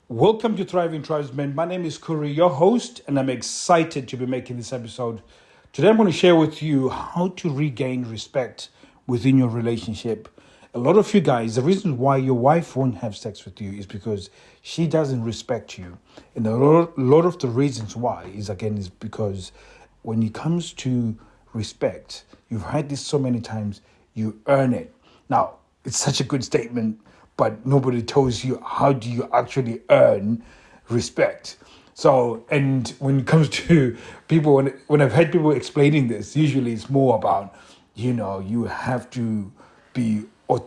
Welcome to Thriving Tribesmen. My name is Kuri, your host, and I'm excited to be making this episode. Today, I'm going to share with you how to regain respect within your relationship. A lot of you guys, the reason why your wife won't have sex with you is because she doesn't respect you. And a lot of the reasons why is because when it comes to respect, you've heard this so many times, you earn it. Now, it's such a good statement, but nobody tells you how do you actually earn respect. So, and when it comes to people, when I've had people explaining this, usually it's more about, you have to be I'm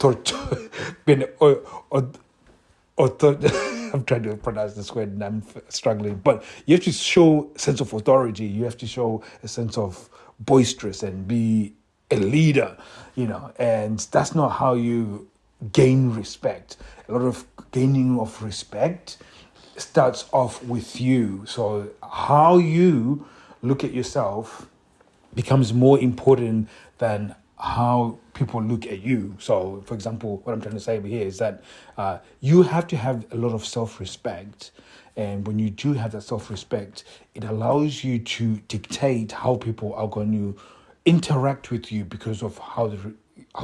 trying to pronounce this word and I'm struggling, but you have to show a sense of authority. You have to show a sense of boisterous and be a leader, and that's not how you gain respect. A lot of gaining of respect starts off with you. So how you look at yourself becomes more important than how people look at you. So, for example, what I'm trying to say over here is that you have to have a lot of self-respect. And when you do have that self-respect, it allows you to dictate how people are going to interact with you because of how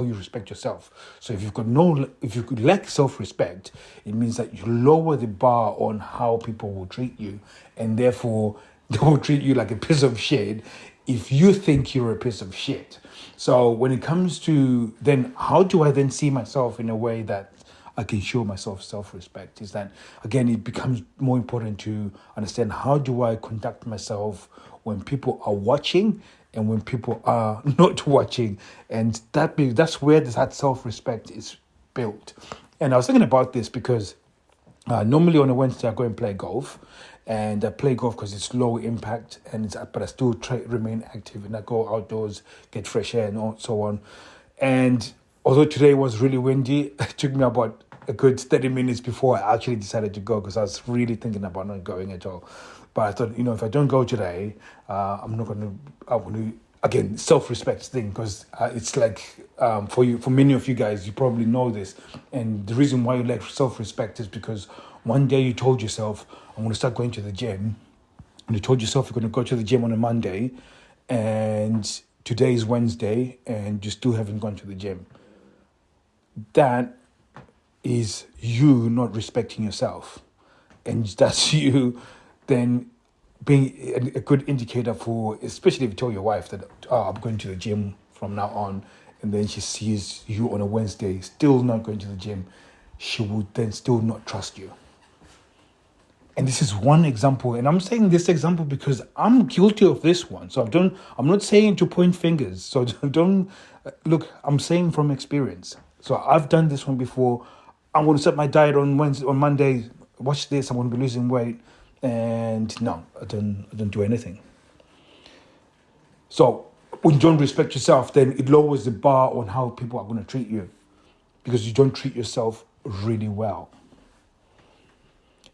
you respect yourself. So if you could lack self-respect, it means that you lower the bar on how people will treat you, and therefore they will treat you like a piece of shit if you think you're a piece of shit. So when it comes to then how do I then see myself in a way that I can show myself self-respect, is that, again, it becomes more important to understand how do I conduct myself when people are watching and when people are not watching. And that's where that self-respect is built. And I was thinking about this because normally on a Wednesday I go and play golf. And I play golf because it's low impact, but I still remain active, and I go outdoors, get fresh air and so on. And although today was really windy, it took me about a good 30 minutes before I actually decided to go, because I was really thinking about not going at all. But I thought, if I don't go today, I want to, again, self-respect thing, because it's like, for many of you guys, you probably know this. And the reason why you lack self-respect is because one day you told yourself, I'm going to start going to the gym. And you told yourself you're going to go to the gym on a Monday, and today is Wednesday, and you still haven't gone to the gym. That is you not respecting yourself. And that's you then being a good indicator for, especially if you tell your wife that, I'm going to the gym from now on, and then she sees you on a Wednesday still not going to the gym, she would then still not trust you. And this is one example, and I'm saying this example because I'm guilty of this one. So I'm not saying to point fingers. So don't look. I'm saying from experience. So I've done this one before. I'm going to set my diet on Monday. Watch this. I'm going to be losing weight, and no, I don't do anything. So when you don't respect yourself, then it lowers the bar on how people are going to treat you, because you don't treat yourself really well.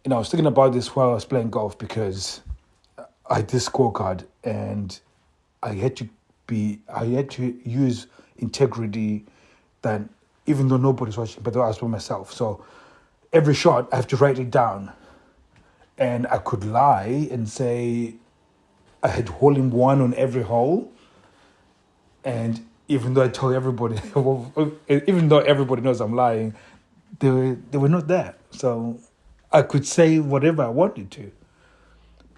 I was thinking about this while I was playing golf, because I had this scorecard and I had to use integrity, that even though nobody's watching, but I was by myself. So every shot I have to write it down, and I could lie and say I had hole in one on every hole. And even though I told everybody, even though everybody knows I'm lying, they were not there. So I could say whatever I wanted to,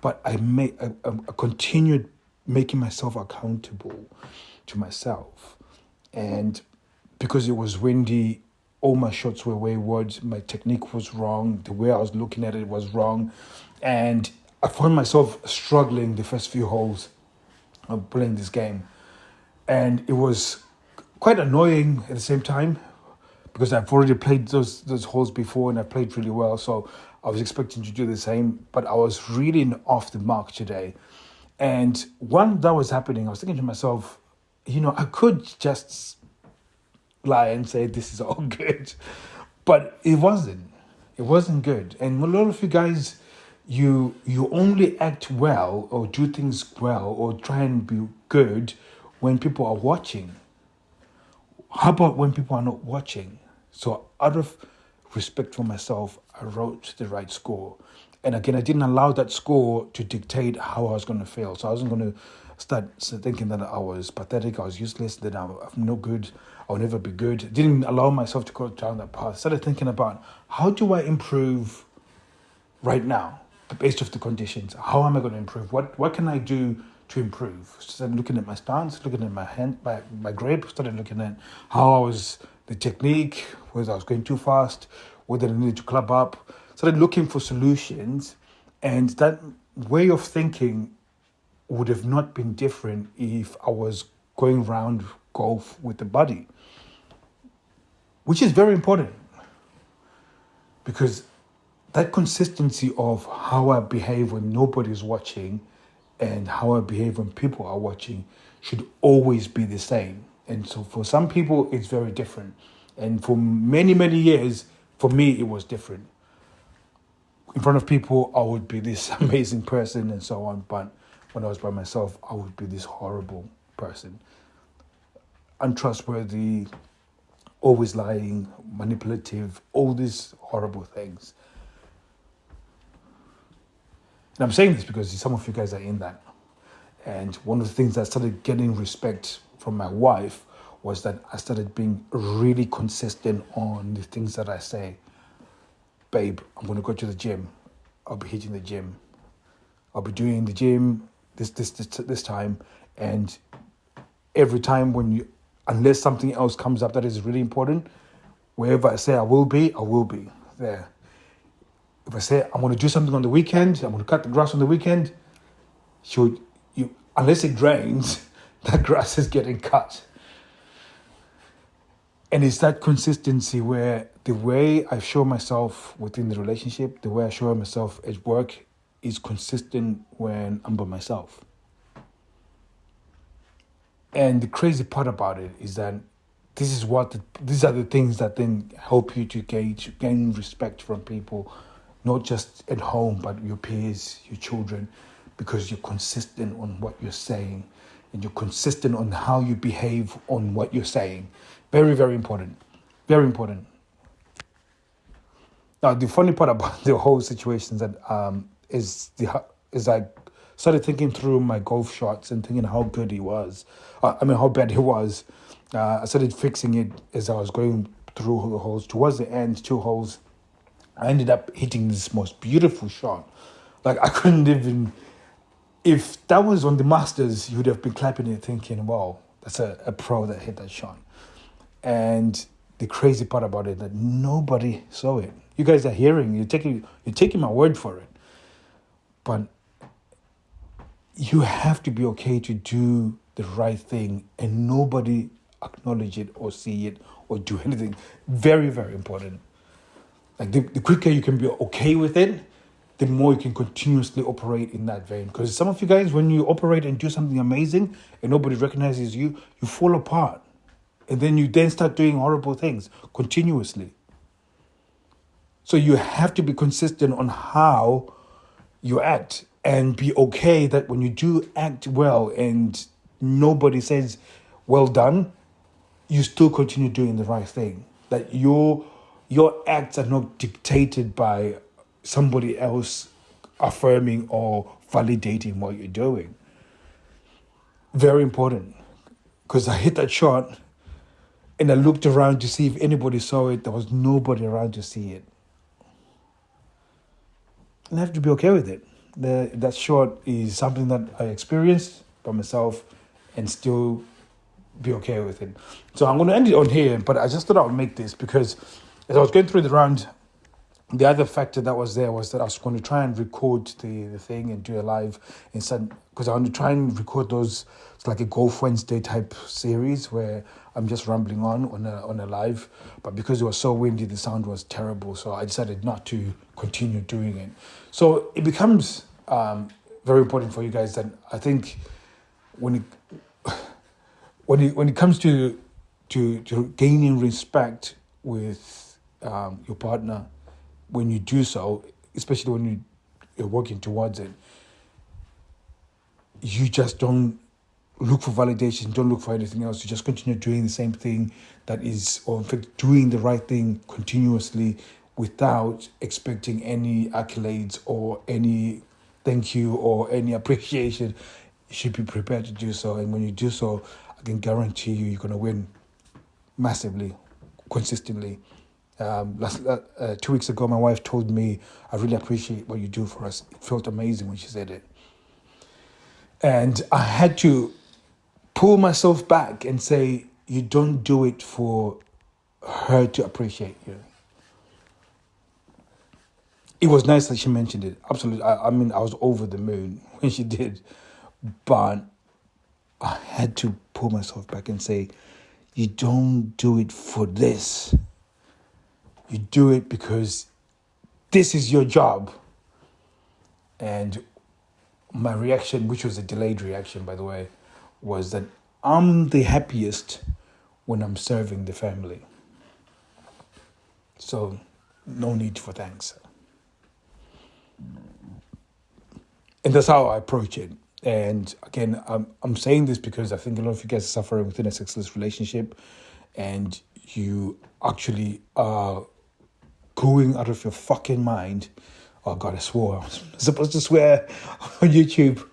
but I continued making myself accountable to myself. And because it was windy, all my shots were wayward, my technique was wrong, the way I was looking at it was wrong. And I found myself struggling the first few holes of playing this game. And it was quite annoying at the same time, because I've already played those holes before and I played really well. So I was expecting to do the same, but I was really off the mark today. And when that was happening, I was thinking to myself, I could just lie and say this is all good, but it wasn't. It wasn't good. And a lot of you guys, you only act well or do things well or try and be good when people are watching. How about when people are not watching? So out of respect for myself, I I wrote the right score. And again, I didn't allow that score to dictate how I was going to feel. So I wasn't going to start thinking that I was pathetic, I was useless, that I'm no good, I'll never be good. Didn't allow myself to go down that path. Started thinking about, how do I improve right now based off the conditions? How am I going to improve? What can I do to improve? Started looking at my stance, looking at my hand, my grip, started looking at how I was, the technique, whether I was going too fast, whether I needed to club up. Started looking for solutions, and that way of thinking would have not been different if I was going round golf with the buddy, which is very important, because that consistency of how I behave when nobody's watching and how I behave when people are watching should always be the same. And so for some people, it's very different. And for many, many years, for me, it was different. In front of people, I would be this amazing person and so on. But when I was by myself, I would be this horrible person. Untrustworthy, always lying, manipulative, all these horrible things. And I'm saying this because some of you guys are in that. And one of the things that started getting respect from my wife was that I started being really consistent on the things that I say. Babe, I'm going to go to the gym. I'll be hitting the gym. I'll be doing the gym this time. And every time unless something else comes up that is really important, wherever I say I will be there. If I say I'm going to do something on the weekend, I'm going to cut the grass on the weekend, unless it rains, that grass is getting cut. And it's that consistency where the way I show myself within the relationship, the way I show myself at work is consistent when I'm by myself. And the crazy part about it is that these are the things that then help you to gain respect from people, not just at home, but your peers, your children, because you're consistent on what you're saying and you're consistent on how you behave on what you're saying. Very, very important. Very important. Now, the funny part about the whole situation is I started thinking through my golf shots and thinking how good he was. How bad he was. I started fixing it as I was going through the holes. Towards the end, 2 holes, I ended up hitting this most beautiful shot. Like, I couldn't even... If that was on the Masters, you would have been clapping it thinking, wow, that's a pro that hit that shot. And the crazy part about it, that nobody saw it. You guys are hearing, you're taking my word for it. But you have to be okay to do the right thing and nobody acknowledge it or see it or do anything. Very, very important. Like the quicker you can be okay with it, the more you can continuously operate in that vein. Because some of you guys, when you operate and do something amazing and nobody recognizes you, you fall apart. And then you start doing horrible things continuously. So you have to be consistent on how you act and be okay that when you do act well and nobody says, well done, you still continue doing the right thing. That your acts are not dictated by somebody else affirming or validating what you're doing. Very important. Because I hit that shot and I looked around to see if anybody saw it. There was nobody around to see it. And I have to be okay with it. That shot is something that I experienced by myself and still be okay with it. So I'm going to end it on here, but I just thought I would make this because as I was going through the round, the other factor that was there was that I was going to try and record the thing and do a live instead, because I want to try and record those. It's like a Golf Wednesday type series where I'm just rambling on a live. But because it was so windy, the sound was terrible. So I decided not to continue doing it. So it becomes very important for you guys that I think when it comes to gaining respect with your partner, when you do so, especially when you're working towards it, you just don't look for validation, don't look for anything else. You just continue doing the same thing or in fact, doing the right thing continuously without expecting any accolades or any thank you or any appreciation. You should be prepared to do so. And when you do so, I can guarantee you're going to win massively, consistently. 2 weeks ago, my wife told me, I really appreciate what you do for us. It felt amazing when she said it. And I had to pull myself back and say, you don't do it for her to appreciate you. It was nice that she mentioned it. Absolutely. I mean, I was over the moon when she did. But I had to pull myself back and say, you don't do it for this. You do it because this is your job. And my reaction, which was a delayed reaction, by the way, was that I'm the happiest when I'm serving the family. So no need for thanks. And that's how I approach it. And again, I'm saying this because I think a lot of you guys are suffering within a sexless relationship, and you actually are going out of your fucking mind. Oh God, I swore. I was supposed to swear on YouTube.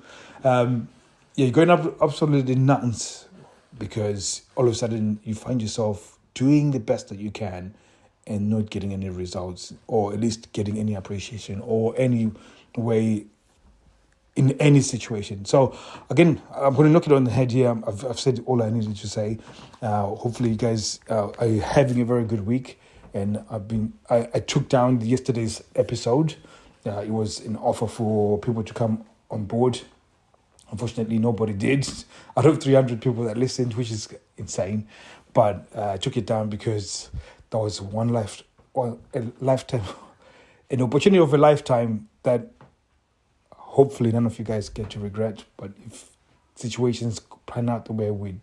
You're going up absolutely nuts because all of a sudden you find yourself doing the best that you can and not getting any results, or at least getting any appreciation or any way in any situation. So again, I'm going to knock it on the head here. I've said all I needed to say. Hopefully you guys are having a very good week. And I took down yesterday's episode. It was an offer for people to come on board. Unfortunately, nobody did. Out of 300 people that listened, which is insane. But I took it down because that was a lifetime, an opportunity of a lifetime that hopefully none of you guys get to regret. But if situations pan out the way we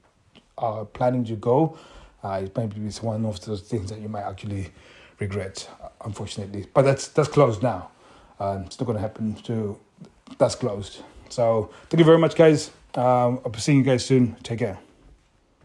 are planning to go, it might be one of those things that you might actually regret, unfortunately. But that's closed now. It's not going to happen. That's closed. So thank you very much, guys. I'll be seeing you guys soon. Take care.